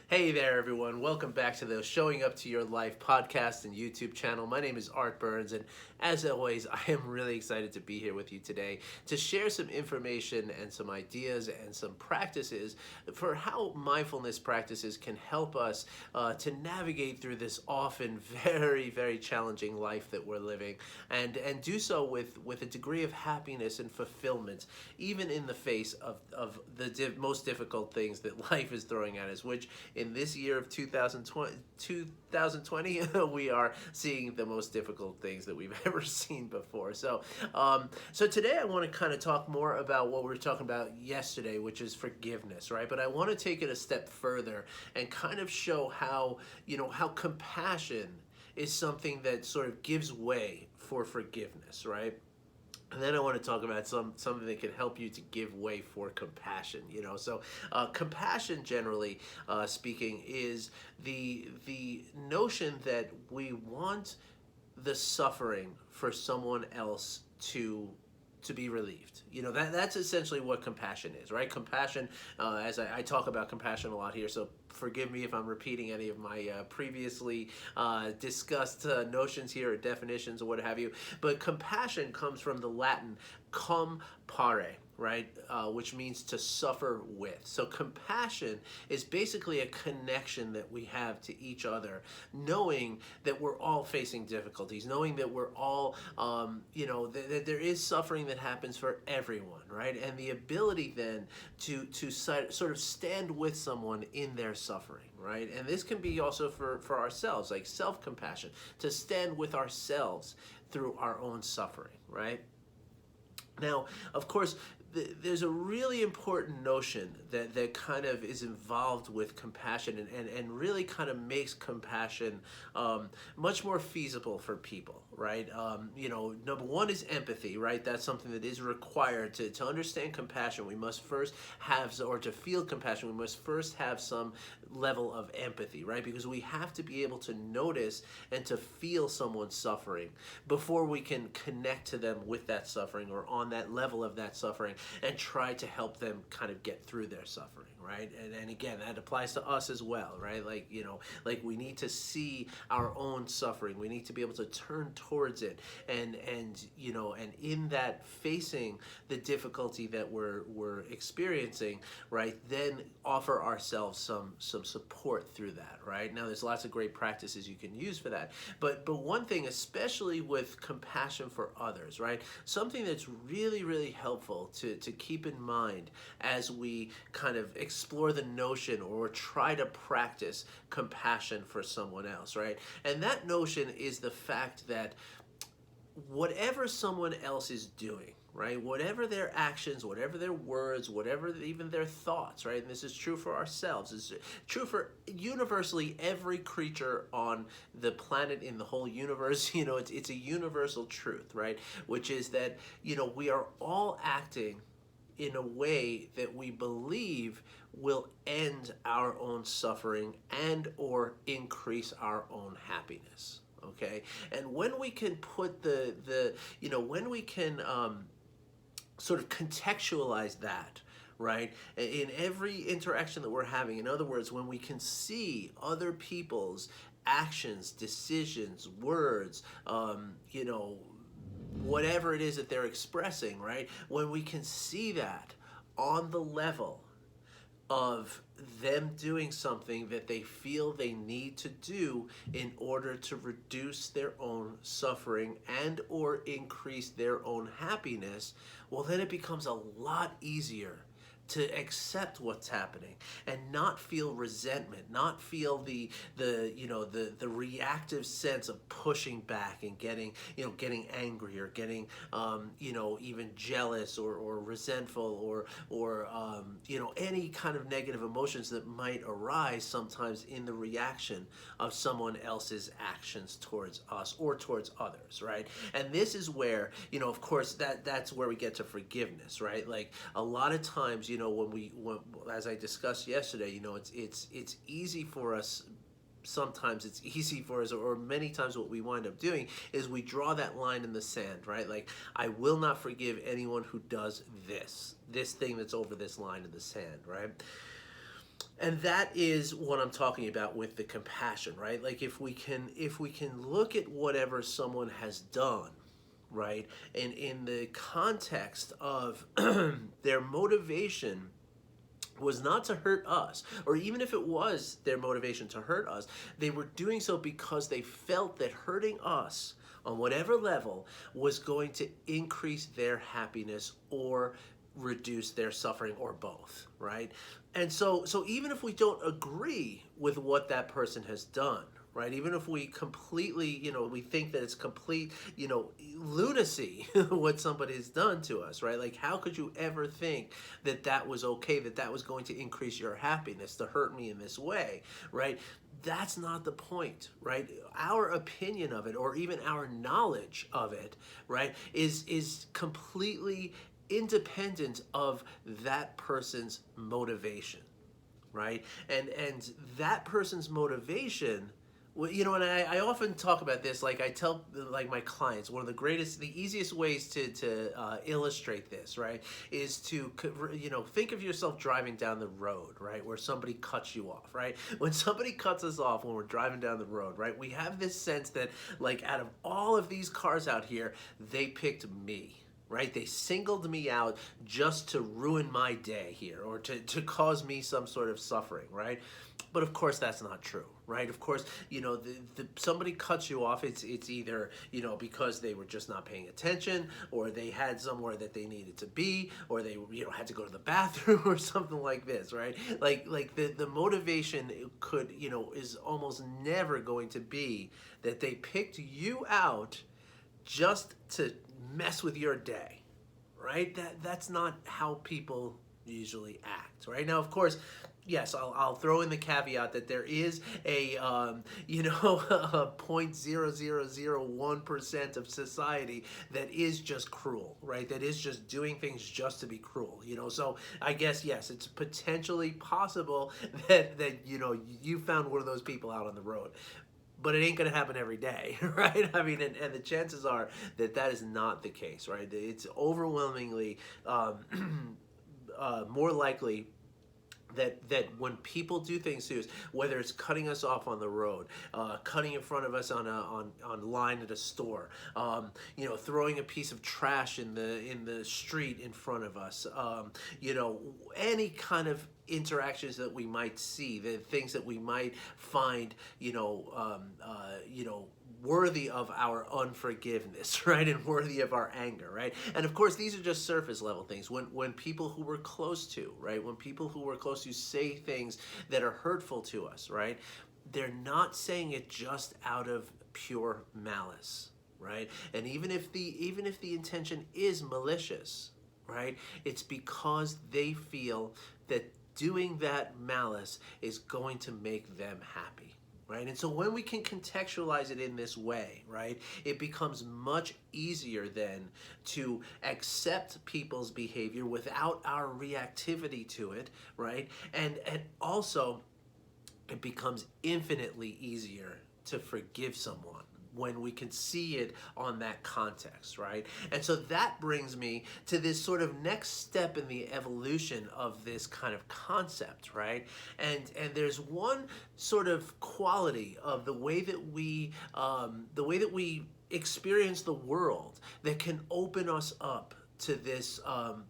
Hey there, everyone. Welcome back to the Showing Up to Your Life podcast and YouTube channel. My name is Art Burns, and as always, I am really excited to be here with you today to share some information and some ideas and some practices for how mindfulness practices can help us to navigate through this often very, very challenging life that we're living, and do so with a degree of happiness and fulfillment, even in the face of the most difficult things that life is throwing at us, which in this year of 2020, we are seeing the most difficult things that we've ever seen before. So today I want to kind of talk more about what we were talking about yesterday, which is forgiveness, right? But I want to take it a step further and kind of show how, how compassion is something that sort of gives way for forgiveness, right? And then I want to talk about something that can help you to give way for compassion. So compassion, generally speaking, is the notion that we want the suffering for someone else to be relieved. That's essentially what compassion is, right? Compassion, as I talk about compassion a lot here, so forgive me if I'm repeating any of my previously discussed notions here or definitions or what have you, but compassion comes from the Latin compare, right? Which means to suffer with. So compassion is basically a connection that we have to each other, knowing that we're all facing difficulties, knowing that we're all, that there is suffering that happens for everyone, right? And the ability then to sort of stand with someone in their suffering, right? And this can be also for ourselves, like self-compassion, to stand with ourselves through our own suffering, right? Now, of course, there's a really important notion that kind of is involved with compassion and really kind of makes compassion much more feasible for people, right? Number one is empathy, right? That's something that is required to understand compassion. We must first have, or to feel compassion, we must first have some level of empathy, right? Because we have to be able to notice and to feel someone's suffering before we can connect to them with that suffering or on that level of that suffering and try to help them kind of get through their suffering, right? And again, that applies to us as well, right? Like we need to see our own suffering. We need to be able to turn towards it and in that, facing the difficulty that we're experiencing, right, then offer ourselves some support through that, right? Now, there's lots of great practices you can use for that, but one thing, especially with compassion for others, right, something that's really, really helpful to keep in mind as we kind of explore the notion or try to practice compassion for someone else, right? And that notion is the fact that whatever someone else is doing, right, whatever their actions, whatever their words, whatever even their thoughts, right, and this is true for ourselves, it's true for universally every creature on the planet, in the whole universe, it's a universal truth, right, which is that, we are all acting in a way that we believe will end our own suffering and or increase our own happiness. Okay, and when we can put when we can sort of contextualize that, right, in every interaction that we're having, in other words, when we can see other people's actions, decisions, words, whatever it is that they're expressing, right, when we can see that on the level of them doing something that they feel they need to do in order to reduce their own suffering and or increase their own happiness, well, then it becomes a lot easier to accept what's happening and not feel resentment, not feel the reactive sense of pushing back and getting angry or getting even jealous or resentful or any kind of negative emotions that might arise sometimes in the reaction of someone else's actions towards us or towards others, right? And this is where, of course, that's where we get to forgiveness, right? Like a lot of times, when as I discussed yesterday, it's easy for us. Sometimes it's easy for us, or many times what we wind up doing is we draw that line in the sand, right? Like, I will not forgive anyone who does this thing that's over this line in the sand, right? And that is what I'm talking about with the compassion, right? Like if we can look at whatever someone has done, right, and in the context of their motivation was not to hurt us, or even if it was their motivation to hurt us, they were doing so because they felt that hurting us on whatever level was going to increase their happiness or reduce their suffering, or both, right? And so even if we don't agree with what that person has done, right, even if we completely, we think that it's complete, lunacy what somebody has done to us, right? Like, how could you ever think that that was okay, that that was going to increase your happiness, to hurt me in this way, right? That's not the point, right? Our opinion of it, or even our knowledge of it, right, is completely independent of that person's motivation, right? And that person's motivation, well, and I often talk about this. Like, I tell, like, my clients, one of the easiest ways to illustrate this, right, is to, think of yourself driving down the road, right, where somebody cuts you off, right? When somebody cuts us off when we're driving down the road, right, we have this sense that, like, out of all of these cars out here, they picked me, right? They singled me out just to ruin my day here, or to cause me some sort of suffering, right? But of course that's not true, right? Of course, somebody cuts you off, it's either, because they were just not paying attention, or they had somewhere that they needed to be, or they, had to go to the bathroom or something like this, right? Like the motivation could, is almost never going to be that they picked you out just to mess with your day, right? That's not how people usually act, right? Now, of course, yes, I'll throw in the caveat that there is a, a 0.0001% of society that is just cruel, right? That is just doing things just to be cruel, So I guess, yes, it's potentially possible that you found one of those people out on the road. But it ain't going to happen every day, right? I mean, and the chances are that that is not the case, right? It's overwhelmingly more likely that when people do things to us, whether it's cutting us off on the road, cutting in front of us on line at a store, throwing a piece of trash in the street in front of us, any kind of interactions that we might see, the things that we might find, worthy of our unforgiveness, right, and worthy of our anger, right? And of course, these are just surface level things. When people who we're close to, right, when people who we're close to say things that are hurtful to us, right, they're not saying it just out of pure malice, right? And even if the intention is malicious, right, it's because they feel that doing that malice is going to make them happy. Right? And so when we can contextualize it in this way, right, it becomes much easier then to accept people's behavior without our reactivity to it, right? And also it becomes infinitely easier to forgive someone when we can see it on that context, right? And so that brings me to this sort of next step in the evolution of this kind of concept, right? And there's one sort of quality of the way that we experience the world that can open us up to this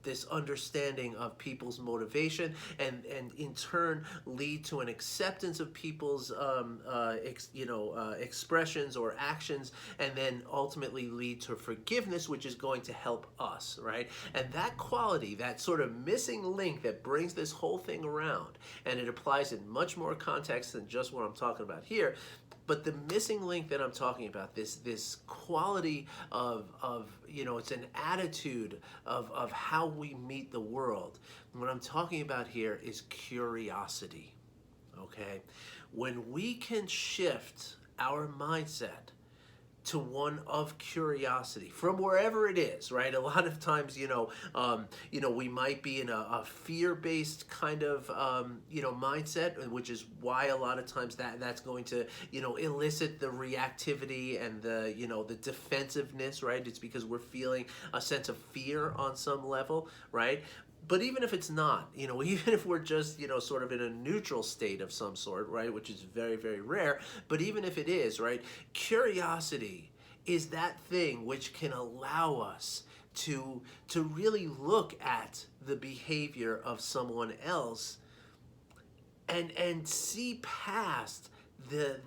this understanding of people's motivation, and in turn lead to an acceptance of people's expressions or actions, and then ultimately lead to forgiveness, which is going to help us, right? And that quality, that sort of missing link that brings this whole thing around, and it applies in much more context than just what I'm talking about here. But the missing link that I'm talking about, this quality of it's an attitude of how we meet the world. What I'm talking about here is curiosity, okay? When we can shift our mindset to one of curiosity from wherever it is, right? A lot of times, we might be in a fear-based kind of, mindset, which is why a lot of times that's going to, elicit the reactivity and the defensiveness, right? It's because we're feeling a sense of fear on some level, right? But even if it's not, even if we're just, sort of in a neutral state of some sort, right, which is very, very rare, but even if it is, right, curiosity is that thing which can allow us to really look at the behavior of someone else and see past the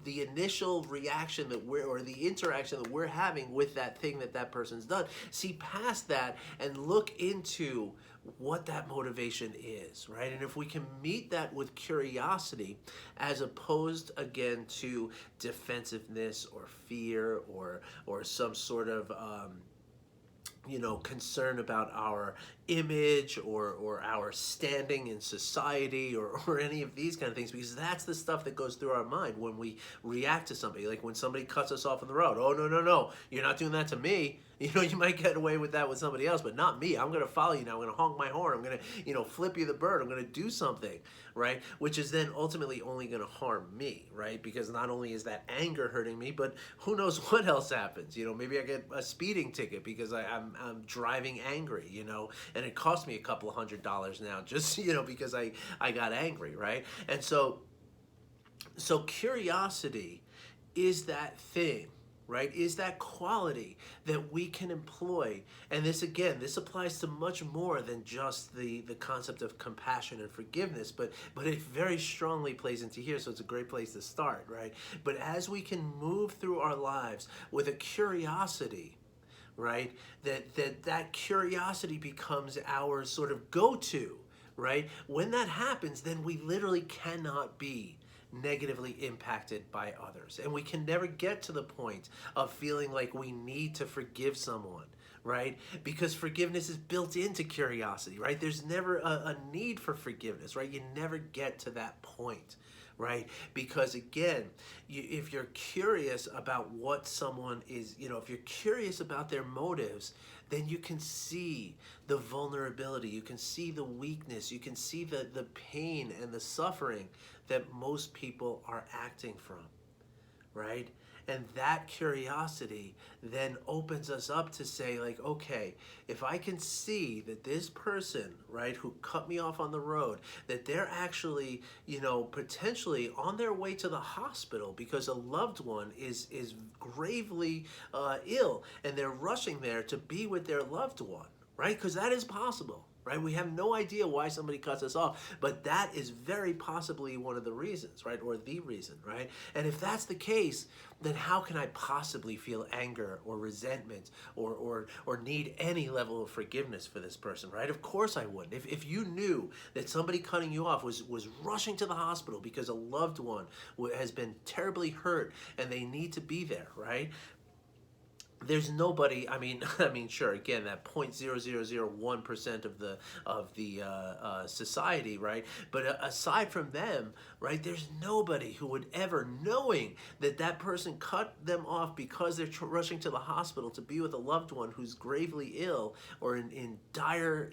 initial reaction that we're or the interaction that we're having with that thing that person's done. See past that and look into what that motivation is, right? And if we can meet that with curiosity as opposed again to defensiveness or fear or some sort of concern about our image or our standing in society or any of these kind of things, because that's the stuff that goes through our mind when we react to somebody. Like when somebody cuts us off on the road, oh, no, you're not doing that to me. You might get away with that with somebody else, but not me. I'm going to follow you now. I'm going to honk my horn. I'm going to, flip you the bird. I'm going to do something, right? Which is then ultimately only going to harm me, right? Because not only is that anger hurting me, but who knows what else happens. Maybe I get a speeding ticket because I'm driving angry, and it cost me a couple of $100 now just, because I got angry, right? And so curiosity is that thing, right? Is that quality that we can employ. And this applies to much more than just the concept of compassion and forgiveness, but it very strongly plays into here, so it's a great place to start, right? But as we can move through our lives with a curiosity, right, that curiosity becomes our sort of go-to, right? When that happens, then we literally cannot be negatively impacted by others. And we can never get to the point of feeling like we need to forgive someone, right? Because forgiveness is built into curiosity, right? There's never a need for forgiveness, right? You never get to that point, right? Because again, if you're curious about what someone is, if you're curious about their motives, then you can see the vulnerability, you can see the weakness, you can see the pain and the suffering that most people are acting from, right? And that curiosity then opens us up to say, like, okay, if I can see that this person, right, who cut me off on the road, that they're actually, potentially on their way to the hospital because a loved one is gravely ill, and they're rushing there to be with their loved one, right? Because that is possible. Right? We have no idea why somebody cuts us off, but that is very possibly one of the reasons, right? Or the reason, right? And if that's the case, then how can I possibly feel anger or resentment or need any level of forgiveness for this person, right? Of course I wouldn't. If you knew that somebody cutting you off was rushing to the hospital because a loved one has been terribly hurt and they need to be there, right? There's nobody. I mean, sure. Again, that 0.0001% of the society, right? But aside from them, right? There's nobody who would ever, knowing that person cut them off because they're rushing to the hospital to be with a loved one who's gravely ill or in dire,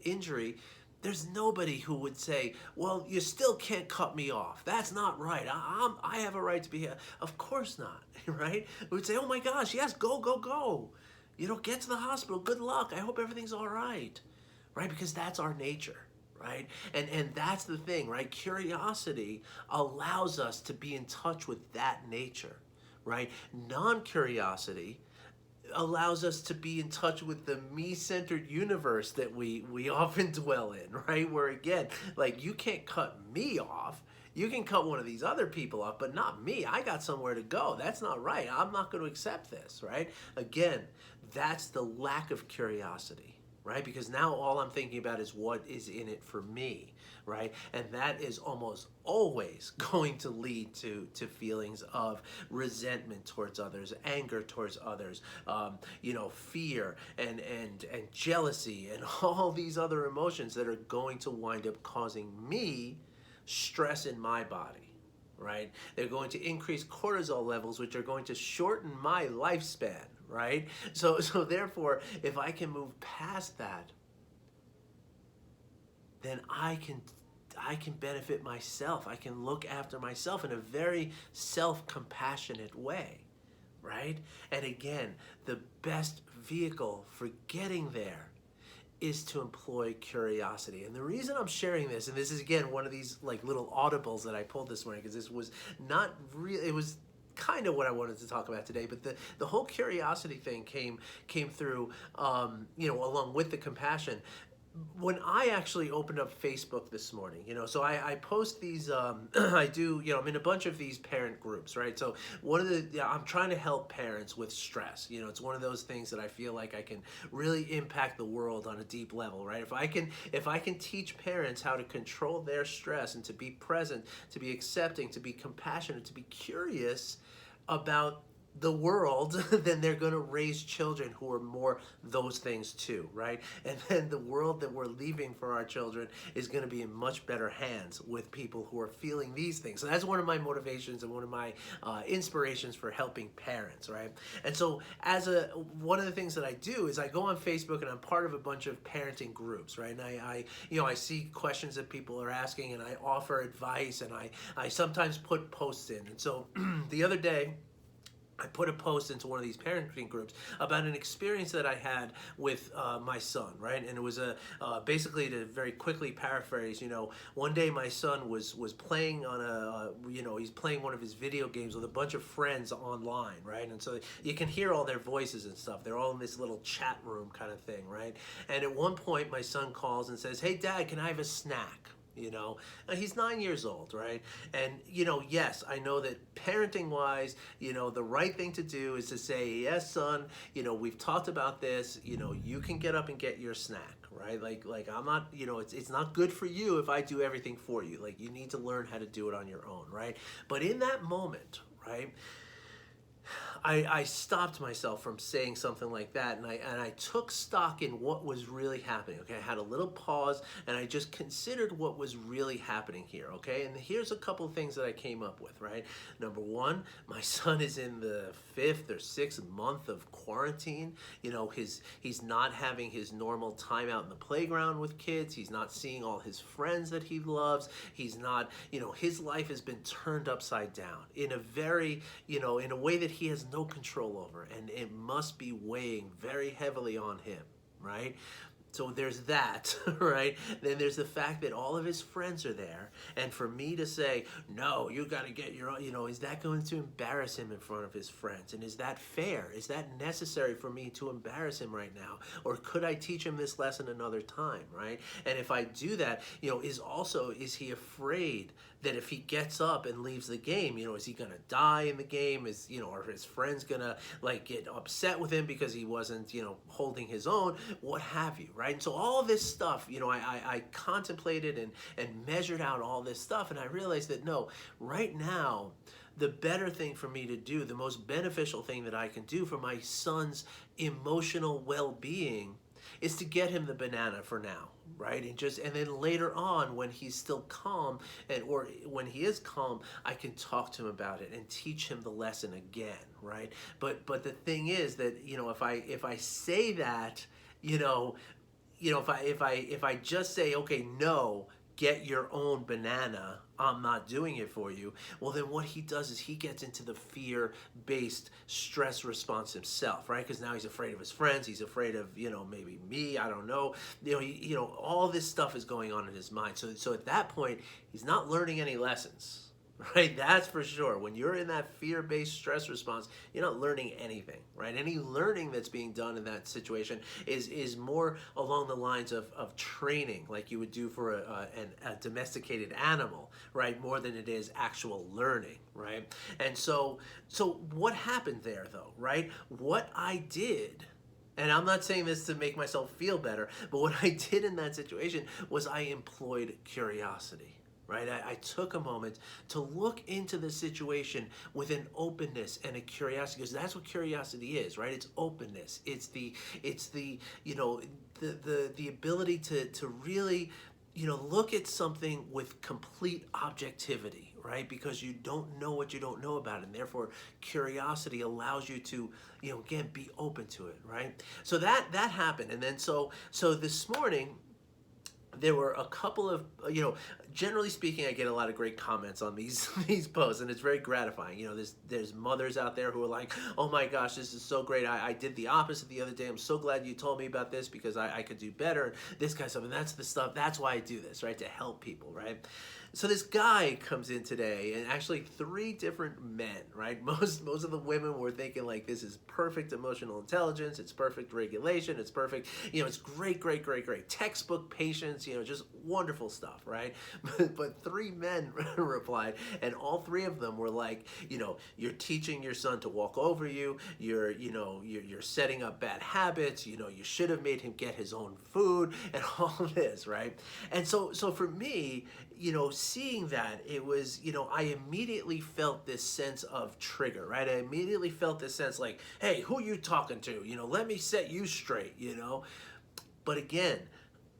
injury. There's nobody who would say, well, you still can't cut me off. That's not right. I have a right to be here. Of course not, right? We would say, oh my gosh, yes, go. Get to the hospital. Good luck. I hope everything's all right, right? Because that's our nature, right? And that's the thing, right? Curiosity allows us to be in touch with that nature, right? Non-curiosity allows us to be in touch with the me-centered universe that we often dwell in, right? Where again, like, you can't cut me off. You can cut one of these other people off, but not me. I got somewhere to go. That's not right. I'm not going to accept this, right? Again, that's the lack of curiosity, right? Because now all I'm thinking about is what is in it for me, right? And that is almost always going to lead to feelings of resentment towards others, anger towards others, fear and jealousy and all these other emotions that are going to wind up causing me stress in my body, right? They're going to increase cortisol levels, which are going to shorten my lifespan, right? So therefore, if I can move past that, then I can benefit myself. I can look after myself in a very self-compassionate way, right? And again, the best vehicle for getting there is to employ curiosity. And the reason I'm sharing this, and this is again one of these like little audibles that I pulled this morning, because this was not real, it was kind of what I wanted to talk about today, but the whole curiosity thing came through, along with the compassion. When I actually opened up Facebook this morning, so I post these, I do, I'm in a bunch of these parent groups, right? So I'm trying to help parents with stress. It's one of those things that I feel like I can really impact the world on a deep level, right? If I can teach parents how to control their stress and to be present, to be accepting, to be compassionate, to be curious about the world, then they're going to raise children who are more those things too, right? And then the world that we're leaving for our children is going to be in much better hands with people who are feeling these things. So that's one of my motivations and one of my inspirations for helping parents, right? And so one of the things that I do is I go on Facebook and I'm part of a bunch of parenting groups, right? And I see questions that people are asking and I offer advice, and I sometimes put posts in. And so the other day, I put a post into one of these parenting groups about an experience that I had with my son, right? And it was basically, to very quickly paraphrase, one day my son was playing on he's playing one of his video games with a bunch of friends online, right? And so you can hear all their voices and stuff. They're all in this little chat room kind of thing, right? And at one point my son calls and says, "Hey Dad, can I have a snack?" He's 9 years old, right? And yes, I know that parenting wise, the right thing to do is to say, "Yes, son, we've talked about this, you can get up and get your snack," right? Like I'm not, it's not good for you if I do everything for you. Like, you need to learn how to do it on your own, right? But in that moment, right, I stopped myself from saying something like that, and I took stock in what was really happening. Okay, I had a little pause and I just considered what was really happening here. Okay, and here's a couple of things that I came up with. Right, number one, my son is in the 5th or 6th month of quarantine. He's not having his normal time out in the playground with kids. He's not seeing all his friends that he loves. He's not, his life has been turned upside down in a very, in a way that he has no control over, and it must be weighing very heavily on him, right? So there's that, right? Then there's the fact that all of his friends are there, and for me to say, "No, you got to get your own," is that going to embarrass him in front of his friends? And is that fair? Is that necessary for me to embarrass him right now? Or could I teach him this lesson another time, right? And if I do that, is he afraid that if he gets up and leaves the game, is he going to die in the game? Are his friends going to get upset with him because he wasn't, holding his own? What have you, right? And so all this stuff, I contemplated and measured out all this stuff, and I realized that no, right now, the better thing for me to do, the most beneficial thing that I can do for my son's emotional well-being, is to get him the banana for now, right? And then later on, when he's still calm, or when he is calm, I can talk to him about it and teach him the lesson again, right? But the thing is that if I say that, if I just say, "Okay, no, get your own banana, I'm not doing it for you," well, then what he does is he gets into the fear-based stress response himself, right? Because now he's afraid of his friends, he's afraid of, maybe me, I don't know. All this stuff is going on in his mind. So at that point, he's not learning any lessons. Right, that's for sure. When you're in that fear-based stress response, you're not learning anything, right? Any learning that's being done in that situation is more along the lines of training, like you would do for a domesticated animal, right? More than it is actual learning, right? And so what happened there, though, right? What I did. And I'm not saying this to make myself feel better, but what I did in that situation was I employed curiosity. Right? I took a moment to look into the situation with an openness and a curiosity, because that's what curiosity is, right? It's openness. It's the ability to really look at something with complete objectivity, right? Because you don't know what you don't know about it, and therefore curiosity allows you to again, be open to it, right? So that happened. And then so this morning, there were a couple of, generally speaking, I get a lot of great comments on these these posts, and it's very gratifying. You know, there's mothers out there who are like, "Oh my gosh, this is so great! I did the opposite the other day. I'm so glad you told me about this because I could do better." And this kind of stuff, and that's the stuff. That's why I do this, right? To help people, right? So this guy comes in today, and actually three different men, right? Most of the women were thinking like, this is perfect emotional intelligence, it's perfect regulation, it's perfect, you know, it's great, great, great, great. Textbook patience, you know, just wonderful stuff, right? But three men replied, and all three of them were like, you know, you're teaching your son to walk over you, you're setting up bad habits, you know, you should have made him get his own food, and all this, right? And so for me, you know, seeing that, it was, you know, I immediately felt this sense of trigger, right? I immediately felt this sense like, hey, who you talking to? You know, let me set you straight, you know? But again,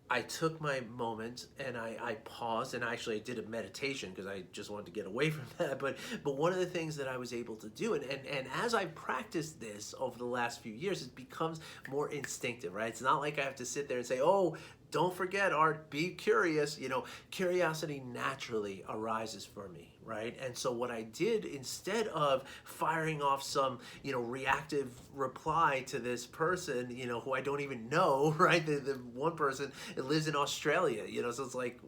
I took my moment and I paused, and actually I did a meditation because I just wanted to get away from that. But one of the things that I was able to do, and as I practiced this over the last few years, it becomes more instinctive, right? It's not like I have to sit there and say, oh, don't forget, Art, be curious. You know, curiosity naturally arises for me, right? And so what I did, instead of firing off some, you know, reactive reply to this person, you know, who I don't even know, right? The one person lives in Australia, you know, so it's like,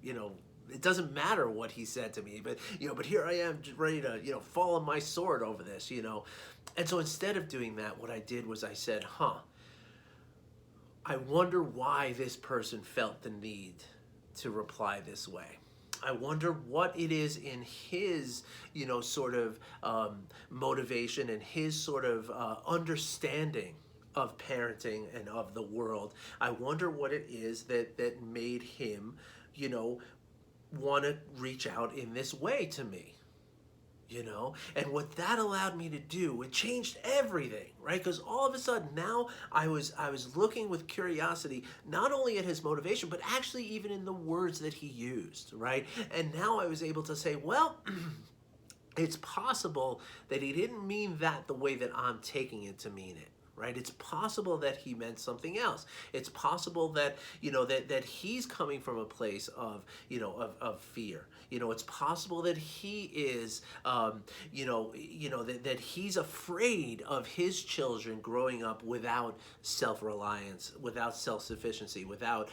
you know, it doesn't matter what he said to me, but, you know, but here I am just ready to, you know, fall on my sword over this, you know. And so instead of doing that, what I did was I said, I wonder why this person felt the need to reply this way. I wonder what it is in his, you know, sort of motivation and his sort of understanding of parenting and of the world. I wonder what it is that made him, you know, want to reach out in this way to me. You know, and what that allowed me to do, it changed everything, right? Because all of a sudden now I was looking with curiosity not only at his motivation, but actually even in the words that he used, right? And now I was able to say, well, it's possible that he didn't mean that the way that I'm taking it to mean it. Right? It's possible that he meant something else. It's possible that, you know, that he's coming from a place of, you know, of fear. You know, it's possible that he is, that he's afraid of his children growing up without self-reliance, without self-sufficiency, without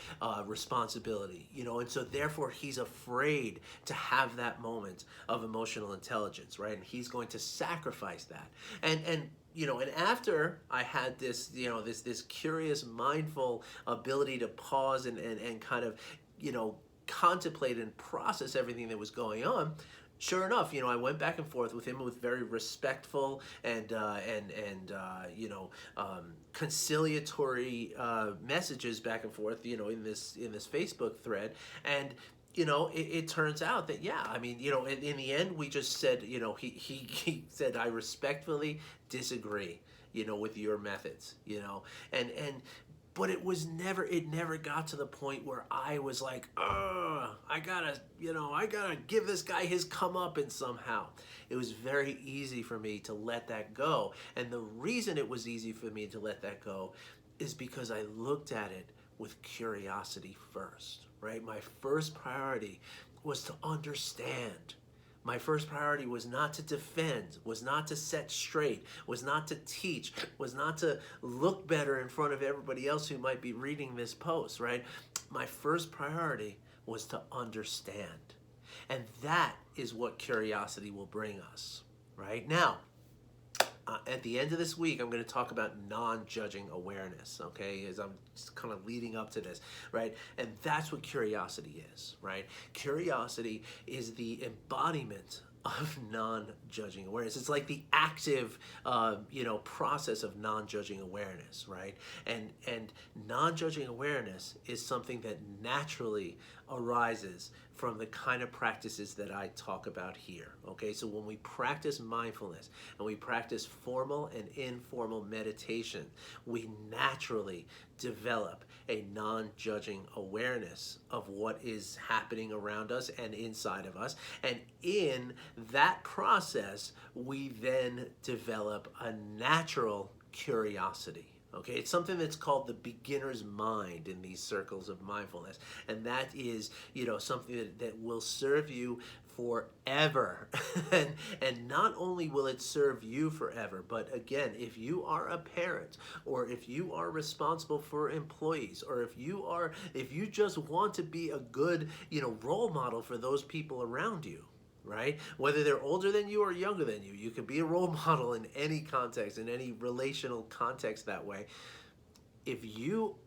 responsibility, you know, and so therefore he's afraid to have that moment of emotional intelligence, right? And he's going to sacrifice that. And you know, and after I had this, you know, this curious, mindful ability to pause and kind of, you know, contemplate and process everything that was going on, sure enough, you know, I went back and forth with him with very respectful and conciliatory messages back and forth, you know, in this Facebook thread. And you know, it turns out that, yeah, I mean, you know, in the end, we just said, you know, he said, I respectfully disagree, you know, with your methods, you know, but it never got to the point where I was like, I gotta give this guy his comeuppance somehow. It was very easy for me to let that go. And the reason it was easy for me to let that go is because I looked at it with curiosity first. Right? My first priority was to understand. My first priority was not to defend, was not to set straight, was not to teach, was not to look better in front of everybody else who might be reading this post, right? My first priority was to understand. And that is what curiosity will bring us, right? Now, at the end of this week, I'm going to talk about non-judging awareness, okay, as I'm just kind of leading up to this, right? And that's what curiosity is, right? Curiosity is the embodiment of non-judging awareness. It's like the active, process of non-judging awareness, right? And non-judging awareness is something that naturally arises from the kind of practices that I talk about here, okay? So when we practice mindfulness and we practice formal and informal meditation, we naturally develop a non-judging awareness of what is happening around us and inside of us. And in that process, we then develop a natural curiosity, Okay, it's something that's called the beginner's mind in these circles of mindfulness. And that is, something that will serve you forever. and not only will it serve you forever, but again, if you are a parent, or if you are responsible for employees, or if you just want to be a good, role model for those people around you, right? Whether they're older than you or younger than you, you can be a role model in any context, in any relational context that way. If you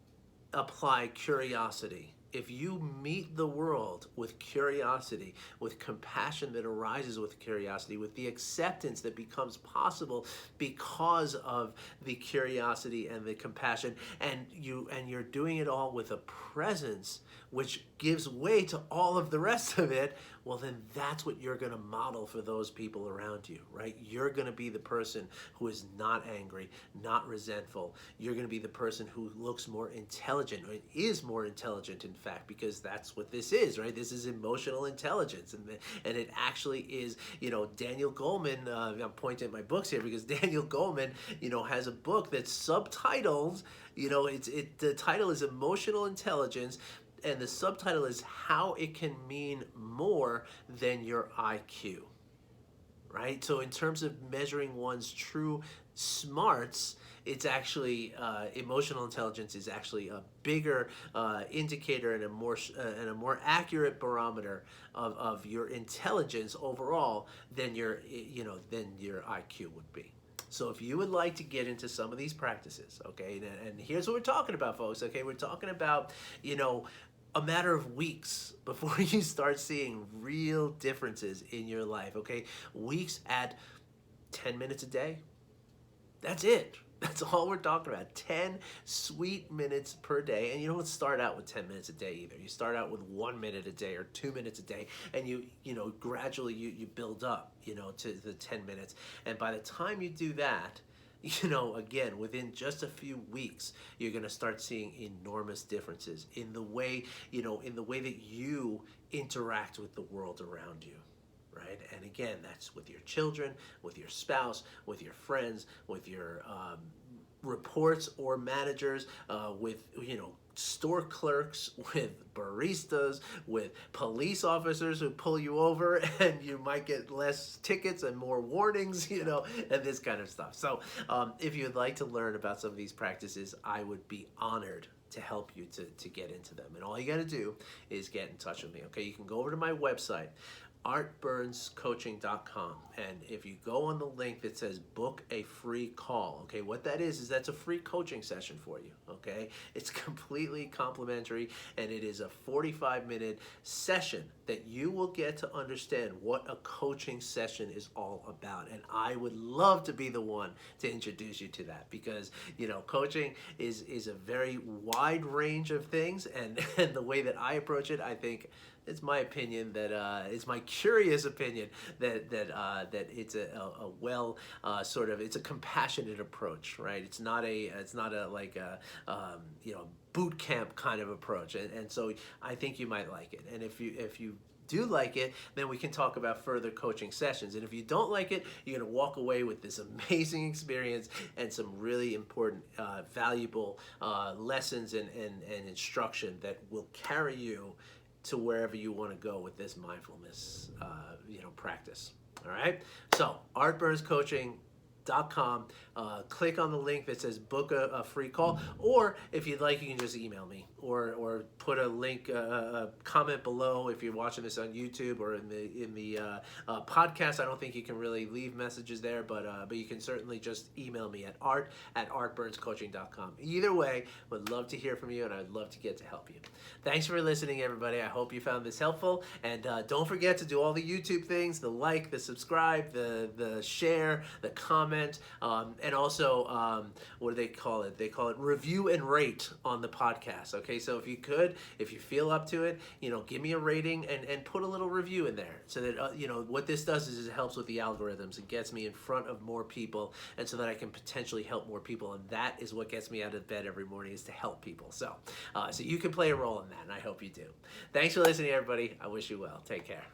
apply curiosity, if you meet the world with curiosity, with compassion that arises with curiosity, with the acceptance that becomes possible because of the curiosity and the compassion, and you're doing it all with a presence which gives way to all of the rest of it, well, then that's what you're going to model for those people around you, right? You're going to be the person who is not angry, not resentful. You're going to be the person who looks more intelligent, or is more intelligent, in fact, because that's what this is, right? This is emotional intelligence, and it actually is, Daniel Goleman, I'm pointing at my books here because Daniel Goleman, has a book that's subtitled, the title is Emotional Intelligence, and the subtitle is How It Can Mean More Than Your IQ, right? So in terms of measuring one's true smarts, it's actually emotional intelligence is actually a bigger indicator and a more accurate barometer of your intelligence overall than your IQ would be. So if you would like to get into some of these practices, okay, and here's what we're talking about, folks, okay, we're talking about, a matter of weeks before you start seeing real differences in your life, okay? Weeks at 10 minutes a day. That's it. That's all we're talking about. 10 sweet minutes per day. And you don't start out with 10 minutes a day either. You start out with 1 minute a day or 2 minutes a day. And you gradually you build up, to the 10 minutes. And by the time you do that, again, within just a few weeks, you're going to start seeing enormous differences in the way, that you interact with the world around you. Right? And again, that's with your children, with your spouse, with your friends, with your reports or managers, with, store clerks, with baristas, with police officers who pull you over, and you might get less tickets and more warnings, and this kind of stuff. So if you'd like to learn about some of these practices, I would be honored to help you to get into them. And all you got to do is get in touch with me. Okay, you can go over to my website, artburnscoaching.com, and if you go on the link that says book a free call, okay, what that is that's a free coaching session for you. Okay, it's completely complimentary, and it is a 45-minute session that you will get to understand what a coaching session is all about. And I would love to be the one to introduce you to that, because coaching is a very wide range of things, and the way that I approach it, I think it's my opinion that it's my curious opinion that it's a well it's a compassionate approach, right? It's not a like a boot camp kind of approach, and so I think you might like it. And if you do like it, then we can talk about further coaching sessions. And if you don't like it, you're going to walk away with this amazing experience and some really important, valuable lessons and instruction that will carry you to wherever you want to go with this mindfulness, practice. All right. So artburnscoaching.com. Click on the link that says book a free call, or if you'd like, you can just email me, or put a link, a comment below if you're watching this on YouTube or in the podcast. I don't think you can really leave messages there, but you can certainly just email me at art@artburnscoaching.com. Either way, would love to hear from you, and I'd love to get to help you. Thanks for listening, everybody. I hope you found this helpful, and don't forget to do all the YouTube things: the like, the subscribe, the share, the comment, and also what do they call it? They call it review and rate on the podcast. Okay, so if you feel up to it, give me a rating and put a little review in there, so that what this does is it helps with the algorithms. It gets me in front of more people, and so that I can potentially help more people, and that is what gets me out of bed every morning, is to help people. So you can play a role in that, and I hope you do. Thanks for listening, everybody. I wish you well. Take care.